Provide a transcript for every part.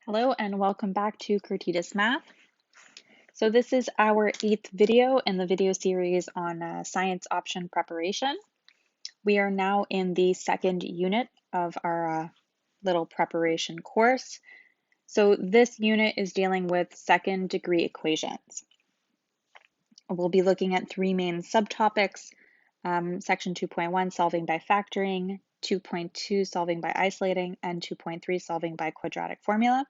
Hello and welcome back to Curtitus Math. So this is our 8th video in the video series on science option preparation. We are now in the second unit of our little preparation course. So this unit is dealing with second degree equations. We'll be looking at three main subtopics, section 2.1 solving by factoring, 2.2 solving by isolating, and 2.3 solving by quadratic formula.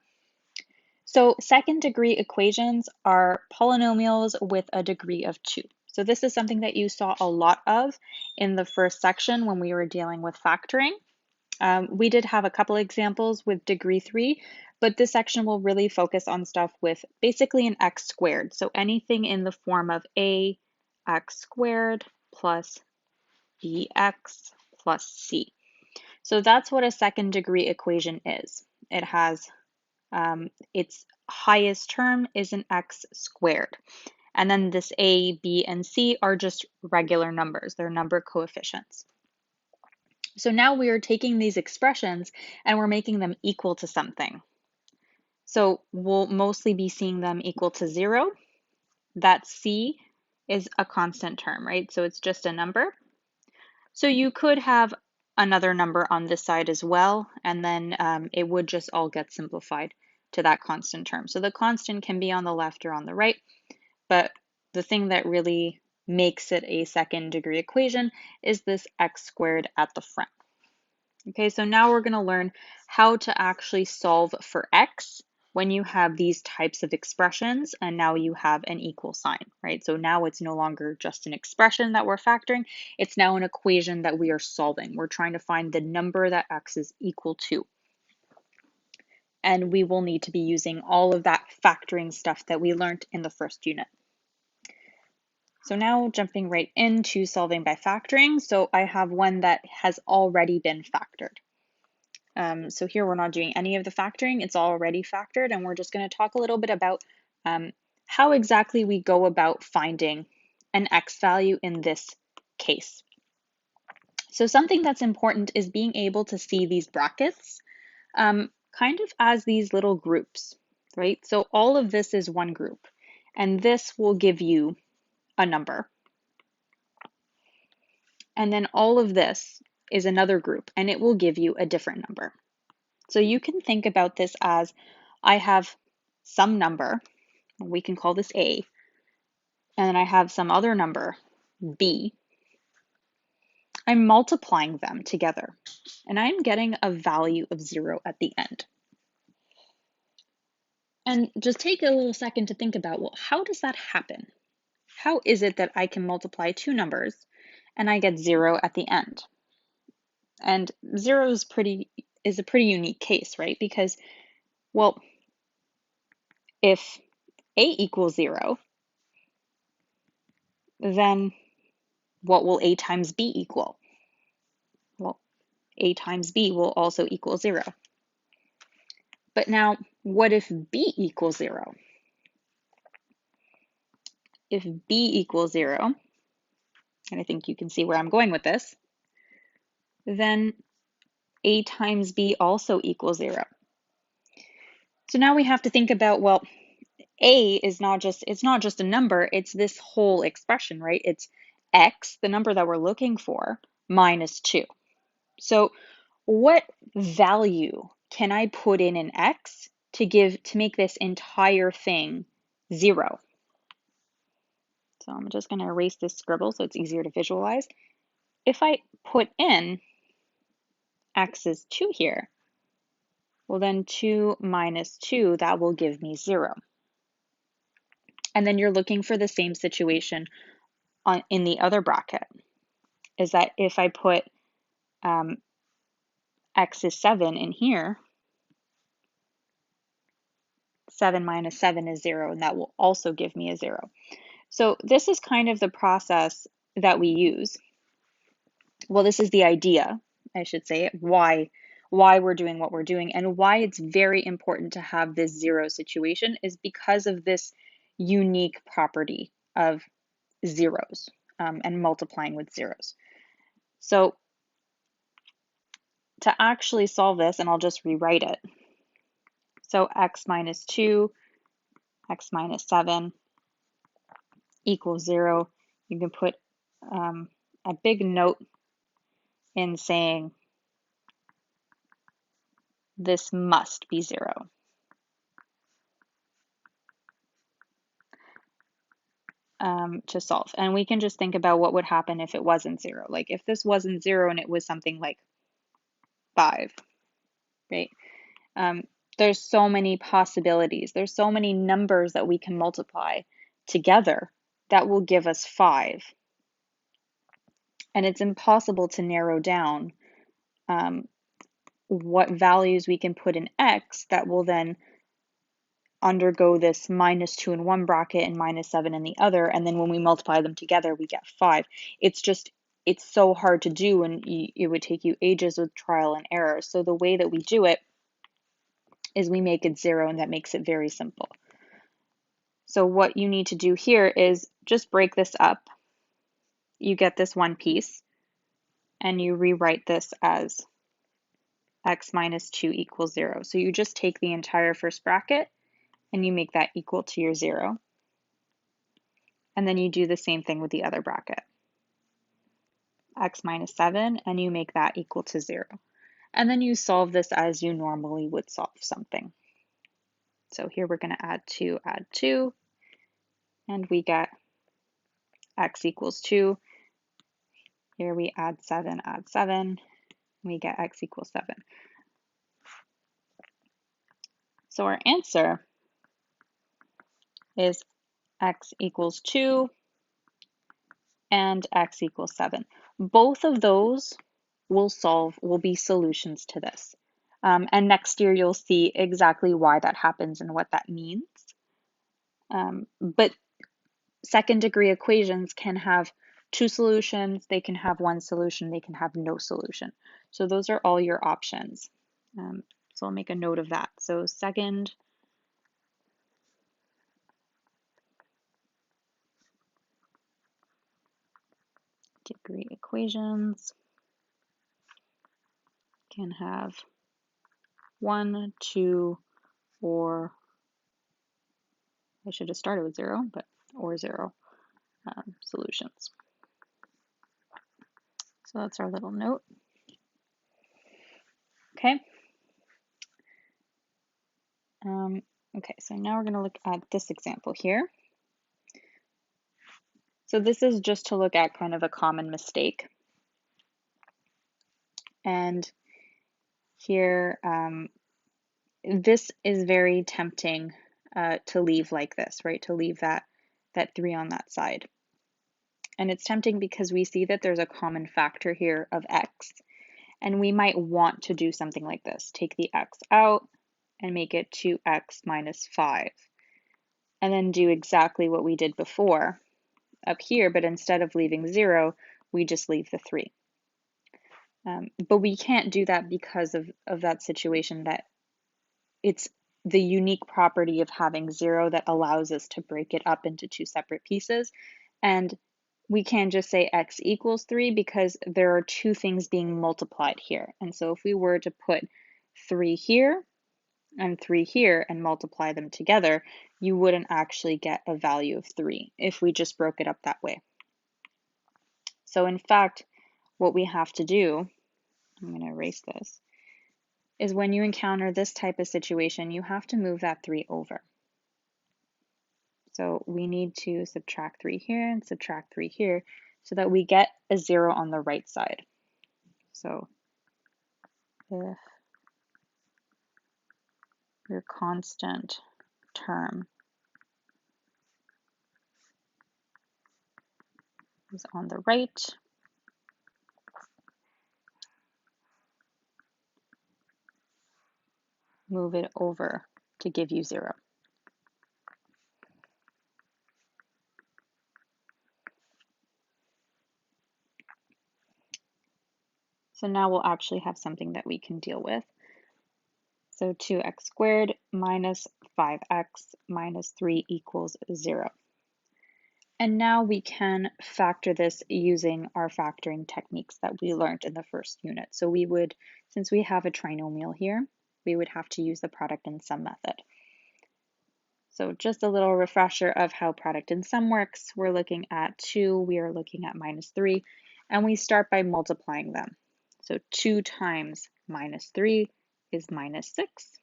So second degree equations are polynomials with a degree of 2. So this is something that you saw a lot of in the first section when we were dealing with factoring. We did have a couple examples with degree 3, but this section will really focus on stuff with basically an x squared. So anything in the form of a x squared plus bx plus c. So that's what a second degree equation is. It has its highest term is an x squared. And then this a, b, and c are just regular numbers. They're number coefficients. So now we are taking these expressions and we're making them equal to something. So we'll mostly be seeing them equal to 0. That c is a constant term, right? So it's just a number. So you could have another number on this side as well, and then it would just all get simplified to that constant term. So the constant can be on the left or on the right, but the thing that really makes it a second degree equation is this x squared at the front. Okay, so now we're going to learn how to actually solve for x when you have these types of expressions and now you have an equal sign, right? So now it's no longer just an expression that we're factoring, it's now an equation that we are solving. We're trying to find the number that x is equal to. And we will need to be using all of that factoring stuff that we learned in the first unit. So now jumping right into solving by factoring. So I have one that has already been factored. So here we're not doing any of the factoring, it's already factored, and we're just going to talk a little bit about how exactly we go about finding an x value in this case. So something that's important is being able to see these brackets kind of as these little groups, right? So all of this is one group, and this will give you a number. And then all of this is another group, and it will give you a different number. So you can think about this as I have some number, we can call this A, and then I have some other number, B. I'm multiplying them together, and I'm getting a value of 0 at the end. And just take a little second to think about, well, how does that happen? How is it that I can multiply two numbers and I get 0 at the end? And 0 is a pretty unique case, right? Because, well, if A equals 0, then what will A times B equal? Well, A times B will also equal 0. But now, what if B equals 0? If B equals 0, and I think you can see where I'm going with this, then A times B also equals 0. So now we have to think about, well, A is not just a number, it's this whole expression, right? It's x, the number that we're looking for, minus 2. So what value can I put in an x to make this entire thing 0? So I'm just going to erase this scribble so it's easier to visualize. If I put in x is 2 here, well then 2 minus 2, that will give me 0. And then you're looking for the same situation in the other bracket, is that if I put x is 7 in here, 7 minus 7 is 0, and that will also give me a 0. So this is kind of the process that we use. Well, this is the idea, I should say, why we're doing what we're doing, and why it's very important to have this 0 situation is because of this unique property of zeros and multiplying with zeros. So to actually solve this, and I'll just rewrite it. So x minus 2, x minus 7 equals 0. You can put a big note in saying this must be 0. To solve. And we can just think about what would happen if it wasn't 0. Like if this wasn't 0 and it was something like 5, right? There's so many possibilities. There's so many numbers that we can multiply together that will give us 5. And it's impossible to narrow down what values we can put in x that will then undergo this minus 2 in one bracket and minus 7 in the other, and then when we multiply them together we get 5. It's so hard to do, and it would take you ages with trial and error. So the way that we do it is we make it 0, and that makes it very simple. So what you need to do here is just break this up. You get this one piece, and you rewrite this as x minus 2 equals 0. So you just take the entire first bracket and you make that equal to your 0. And then you do the same thing with the other bracket, x minus 7, and you make that equal to 0. And then you solve this as you normally would solve something. So here we're going to add 2, and we get x equals 2. Here we add 7, we get x equals 7. So our answer is x equals 2 and x equals 7. Both of those will be solutions to this. And next year you'll see exactly why that happens and what that means. But second degree equations can have 2 solutions, they can have 1 solution, they can have no solution. So those are all your options. So I'll make a note of that. So second degree equations can have 1, 2, or I should have started with 0, but or 0 solutions. So that's our little note. Okay. Okay, so now we're going to look at this example here. So this is just to look at kind of a common mistake. And here, this is very tempting to leave like this, right? To leave that 3 on that side. And it's tempting because we see that there's a common factor here of x. And we might want to do something like this. Take the x out and make it 2x minus 5. And then do exactly what we did before up here, but instead of leaving 0, we just leave the 3. But we can't do that because of that situation, that it's the unique property of having 0 that allows us to break it up into 2 separate pieces. And we can't just say x equals 3 because there are 2 things being multiplied here. And so if we were to put 3 here and 3 here and multiply them together, you wouldn't actually get a value of 3 if we just broke it up that way. So in fact, what we have to do, I'm going to erase this, is when you encounter this type of situation, you have to move that 3 over. So we need to subtract 3 here and subtract 3 here so that we get a 0 on the right side. So if your constant term is on the right, move it over to give you 0. So now we'll actually have something that we can deal with. So 2x squared minus 5x minus 3 equals 0. And now we can factor this using our factoring techniques that we learned in the first unit. So we would, since we have a trinomial here, we would have to use the product and sum method. So just a little refresher of how product and sum works. We're looking at 2, we are looking at -3, and we start by multiplying them. So 2 times -3 is -6.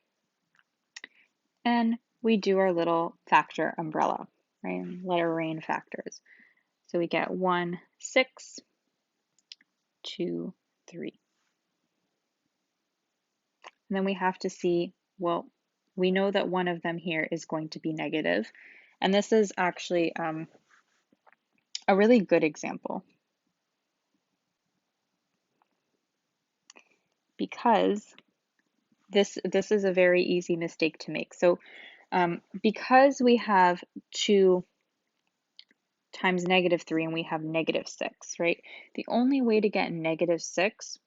And we do our little factor umbrella, right? Let it rain factors. So we get 1, 6, 2, 3. And then we have to see, well, we know that one of them here is going to be negative. And this is actually a really good example because this is a very easy mistake to make. So because we have 2 times -3 and we have -6, right? The only way to get -6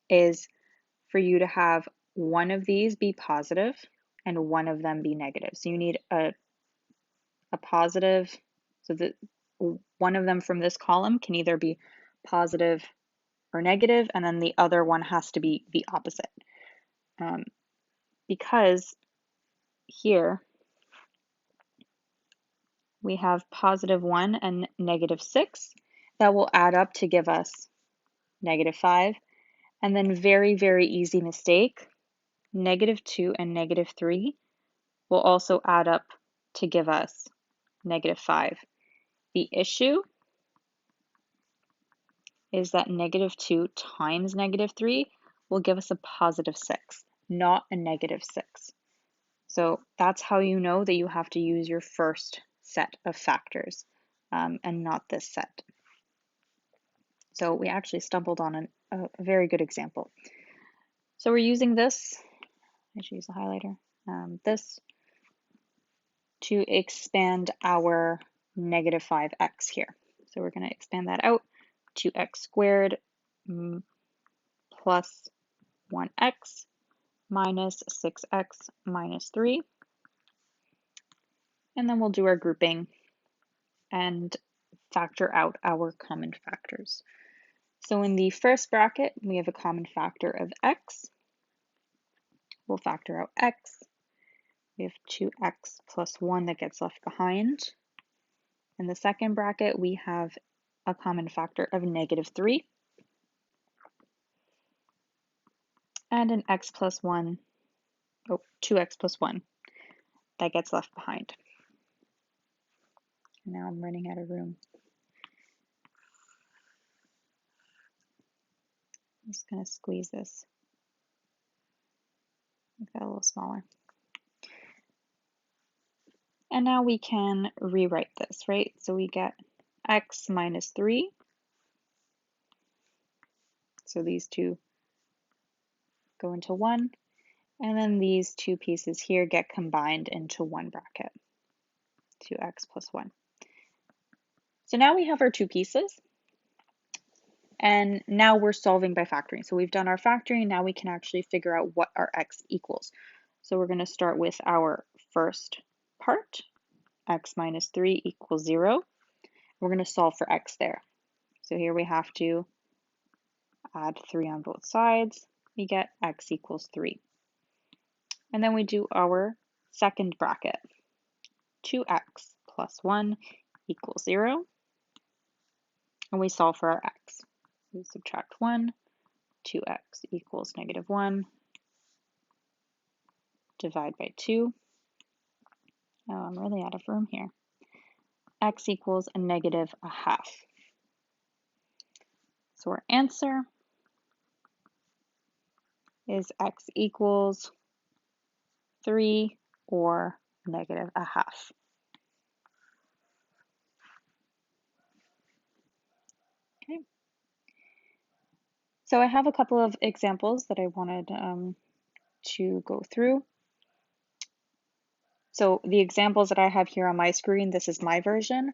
is for you to have one of these be positive and one of them be negative. So you need a positive, so that one of them from this column can either be positive or negative, and then the other one has to be the opposite. Because here we have +1 and -6, that will add up to give us -5. And then very, very easy mistake, -2 and -3 will also add up to give us -5. The issue is that -2 times -3 will give us a +6, not a -6. So that's how you know that you have to use your first set of factors and not this set. So we actually stumbled on a very good example. So we're using this, I should use the highlighter, this to expand our -5x here. So we're going to expand that out to x squared plus 1x minus 6x minus 3. And then we'll do our grouping and factor out our common factors. So in the first bracket, we have a common factor of x. We'll factor out x. We have 2x plus 1 that gets left behind. In the second bracket, we have a common factor of -3. And an x plus 1, 2x plus 1 that gets left behind. Now I'm running out of room. I'm just going to squeeze this, make that a little smaller. And now we can rewrite this, right? So we get x minus 3. So these two go into 1. And then these two pieces here get combined into one bracket, 2x plus 1. So now we have our two pieces. And now we're solving by factoring. So we've done our factoring, now we can actually figure out what our x equals. So we're going to start with our first part, x minus 3 equals 0. We're going to solve for x there. So here we have to add 3 on both sides. We get x equals 3. And then we do our second bracket, 2x plus 1 equals 0. And we solve for our x. We subtract 1, 2x equals -1, divide by 2. Oh, I'm really out of room here. X equals a -1/2. So our answer is x equals 3 or -1/2. Okay. So I have a couple of examples that I wanted to go through. So the examples that I have here on my screen, this is my version.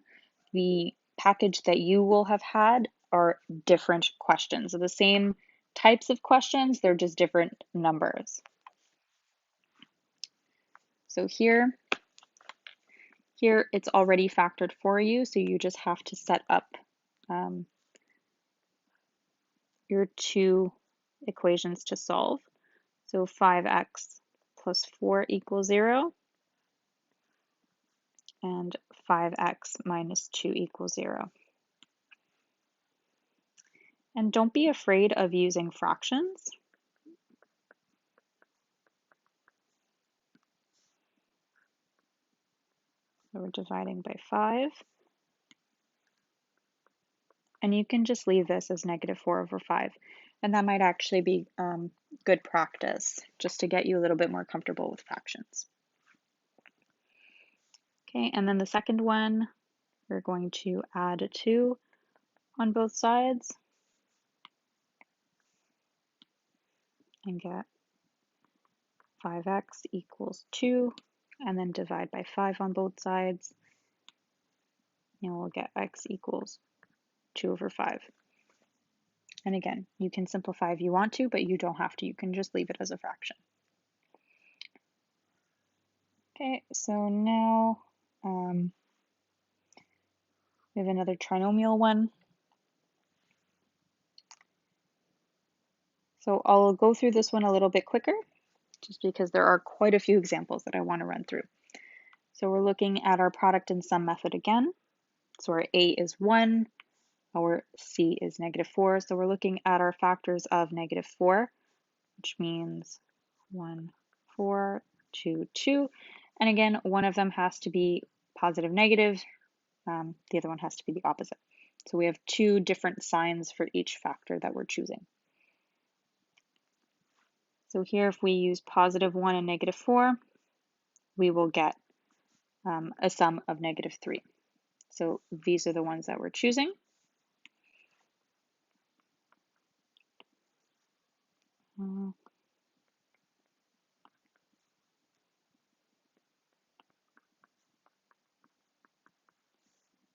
The package that you will have had are different questions. So the same types of questions, they're just different numbers. So here it's already factored for you, so you just have to set up your two equations to solve. So 5x plus 4 equals 0, and 5x minus 2 equals 0. And don't be afraid of using fractions. So we're dividing by 5. And you can just leave this as negative 4 over 5. And that might actually be good practice, just to get you a little bit more comfortable with fractions. Okay, and then the second one, we're going to add a 2 on both sides and get 5x equals 2, and then divide by 5 on both sides, and we'll get x equals 2 over 5. And again, you can simplify if you want to, but you don't have to. You can just leave it as a fraction. Okay, so now we have another trinomial one. So I'll go through this one a little bit quicker, just because there are quite a few examples that I want to run through. So we're looking at our product and sum method again. So our A is 1, our C is negative 4. So we're looking at our factors of negative 4, which means 1, 4, 2, 2. And again, one of them has to be positive, negative. The other one has to be the opposite. So we have 2 different signs for each factor that we're choosing. So here, if we use positive 1 and negative 4, we will get a sum of negative 3. So these are the ones that we're choosing.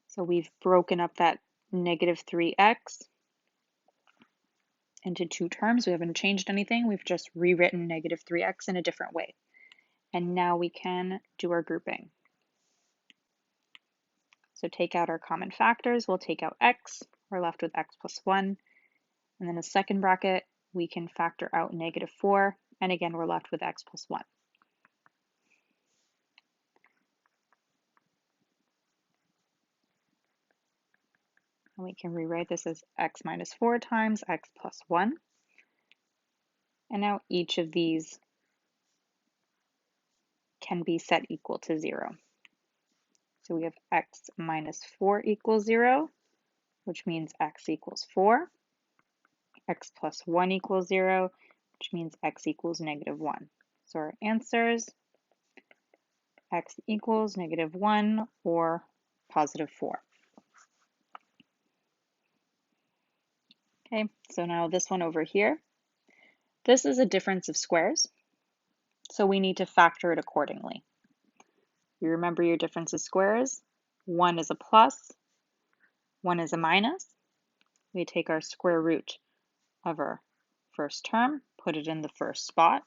So we've broken up that negative 3x into 2 terms. We haven't changed anything. We've just rewritten negative 3x in a different way. And now we can do our grouping. So take out our common factors. We'll take out x. We're left with x plus 1. And then a second bracket, we can factor out negative 4. And again, we're left with x plus 1. And we can rewrite this as x minus 4 times x plus 1. And now each of these can be set equal to 0. So we have x minus 4 equals 0, which means x equals 4. X plus 1 equals 0, which means x equals negative 1. So our answers, x equals negative 1 or positive 4. Okay, so now this one over here. This is a difference of squares, so we need to factor it accordingly. You remember your difference of squares. 1 is a plus, 1 is a minus. We take our square root of our first term, put it in the first spot.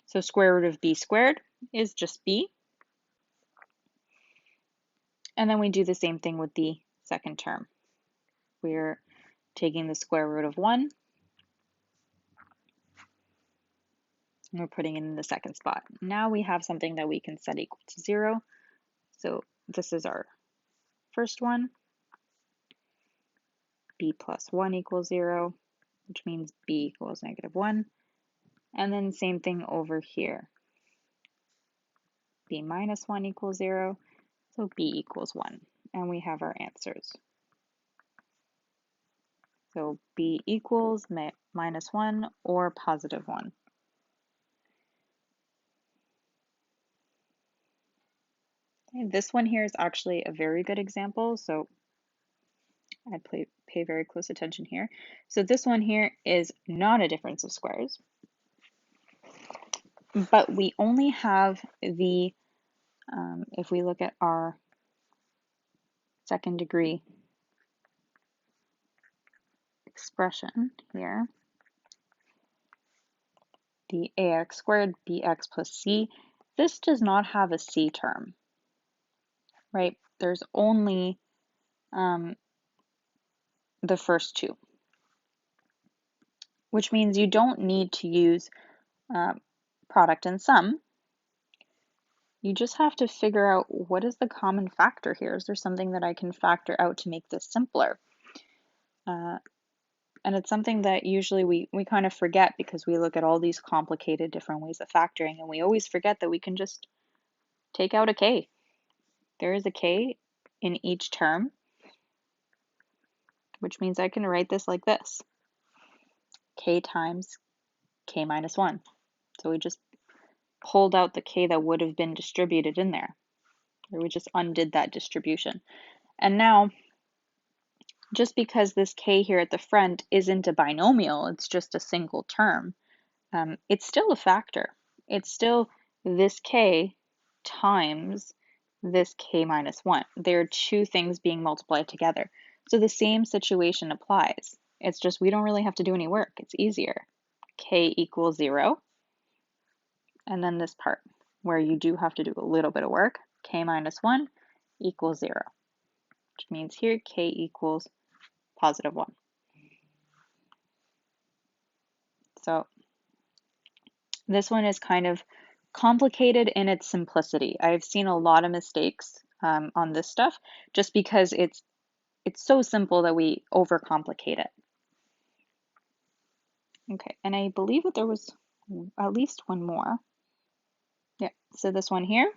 So square root of b squared is just b. And then we do the same thing with the second term. We're taking the square root of 1, and we're putting it in the second spot. Now we have something that we can set equal to 0. So this is our first one. B plus 1 equals 0, which means b equals negative 1. And then same thing over here. B minus 1 equals 0, so b equals 1. And we have our answers. So b equals minus 1 or positive 1. Okay, this one here is actually a very good example, so I pay very close attention here. So this one here is not a difference of squares, but we only have the, if we look at our second degree expression here, the ax squared bx plus c, this does not have a c term, right? There's only the first two, which means you don't need to use product and sum, you just have to figure out what is the common factor here. Is there something that I can factor out to make this simpler? And it's something that usually we kind of forget because we look at all these complicated different ways of factoring, and we always forget that we can just take out a k. There is a k in each term, which means I can write this like this. K times k minus 1. So we just pulled out the k that would have been distributed in there, or we just undid that distribution. And now, just because this k here at the front isn't a binomial, it's just a single term, it's still a factor. It's still this k times this k minus 1. There are two things being multiplied together. So the same situation applies. It's just we don't really have to do any work. It's easier. K equals 0. And then this part where you do have to do a little bit of work, k minus 1 equals 0, which means here k equals positive 1. So this one is kind of complicated in its simplicity. I've seen a lot of mistakes on this stuff just because it's so simple that we overcomplicate it. Okay, and I believe that there was at least one more. Yeah, so this one here.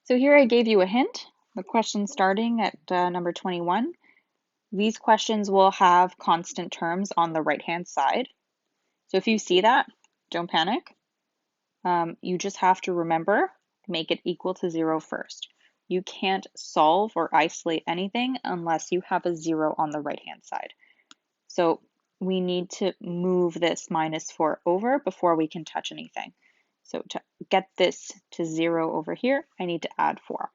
So here I gave you a hint. The question starting at number 21. These questions will have constant terms on the right-hand side. So if you see that, don't panic. You just have to remember, make it equal to 0 first. You can't solve or isolate anything unless you have a 0 on the right-hand side. So we need to move this minus 4 over before we can touch anything. So to get this to 0 over here, I need to add 4.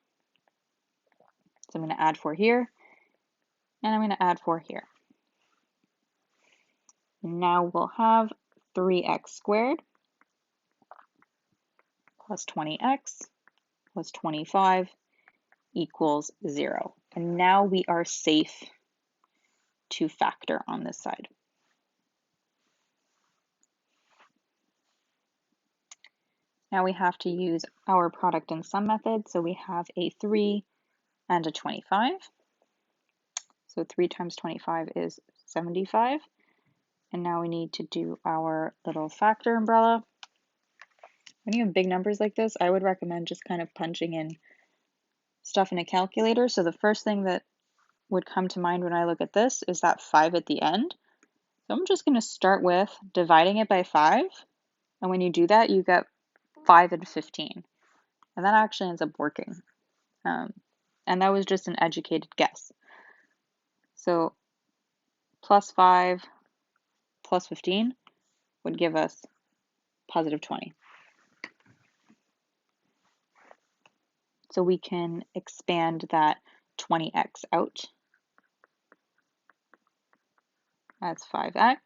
So I'm going to add 4 here, and I'm going to add 4 here. Now we'll have 3x squared plus 20x plus 25 equals 0. And now we are safe to factor on this side. Now we have to use our product and sum method. So we have a 3 and a 25. So 3 times 25 is 75. And now we need to do our little factor umbrella. When you have big numbers like this, I would recommend just kind of punching in stuff in a calculator. So the first thing that would come to mind when I look at this is that 5 at the end. So I'm just going to start with dividing it by 5. And when you do that, you get 5 and 15. And that actually ends up working. And that was just an educated guess. So plus 5 plus 15 would give us positive 20. So we can expand that 20x out. That's 5x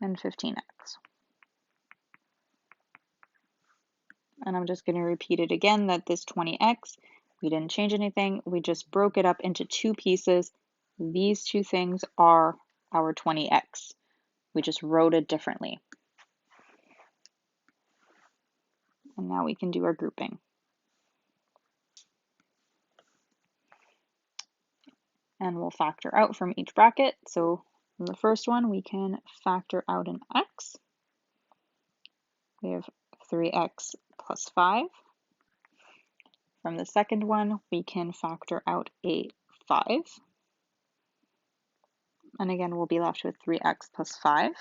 and 15x. And I'm just going to repeat it again that this 20x, we didn't change anything. We just broke it up into two pieces. These two things are our 20x. We just wrote it differently. And now we can do our grouping. And we'll factor out from each bracket. So from the first one, we can factor out an x. We have 3x plus 5. From the second one, we can factor out a 5. And again, we'll be left with 3x plus 5.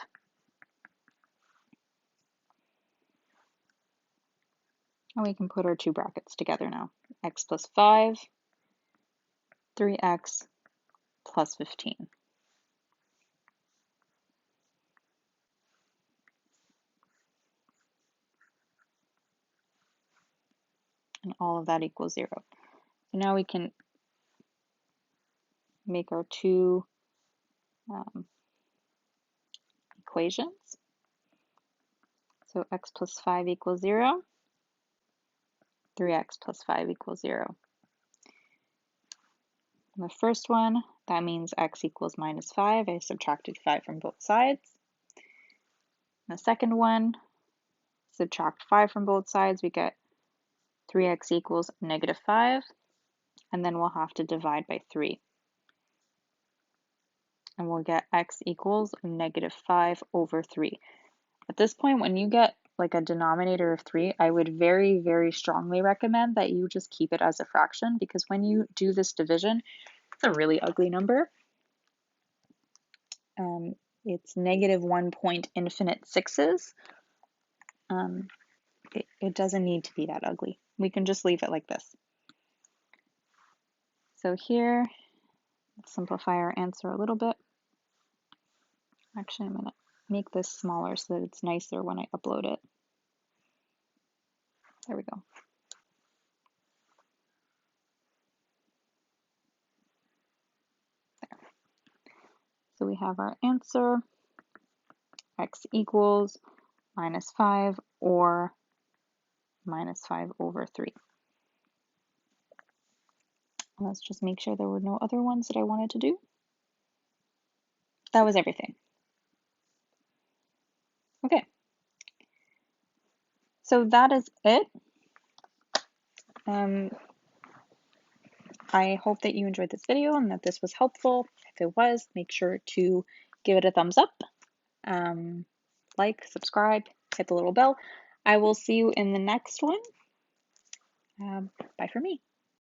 And we can put our two brackets together now. X plus 5, 3x plus 15. And all of that equals 0. So now we can make our two equations. So x plus 5 equals 0. 3x plus 5 equals 0. In the first one, that means x equals minus 5. I subtracted 5 from both sides. The second one, subtract 5 from both sides, we get 3x equals -5, and then we'll have to divide by 3. And we'll get x equals -5 over 3. At this point, when you get like a denominator of 3, I would very, very strongly recommend that you just keep it as a fraction, because when you do this division, it's a really ugly number. It's -1.6. It doesn't need to be that ugly. We can just leave it like this. So here, let's simplify our answer a little bit. Actually, I'm going to make this smaller so that it's nicer when I upload it. There we go. There. So we have our answer, x equals -5 or -5 over 3. Let's just make sure there were no other ones that I wanted to do. That was everything. Okay. So that is it. I hope that you enjoyed this video and that this was helpful. If it was, make sure to give it a thumbs up, like, subscribe, hit the little bell. I will see you in the next one. Bye for me.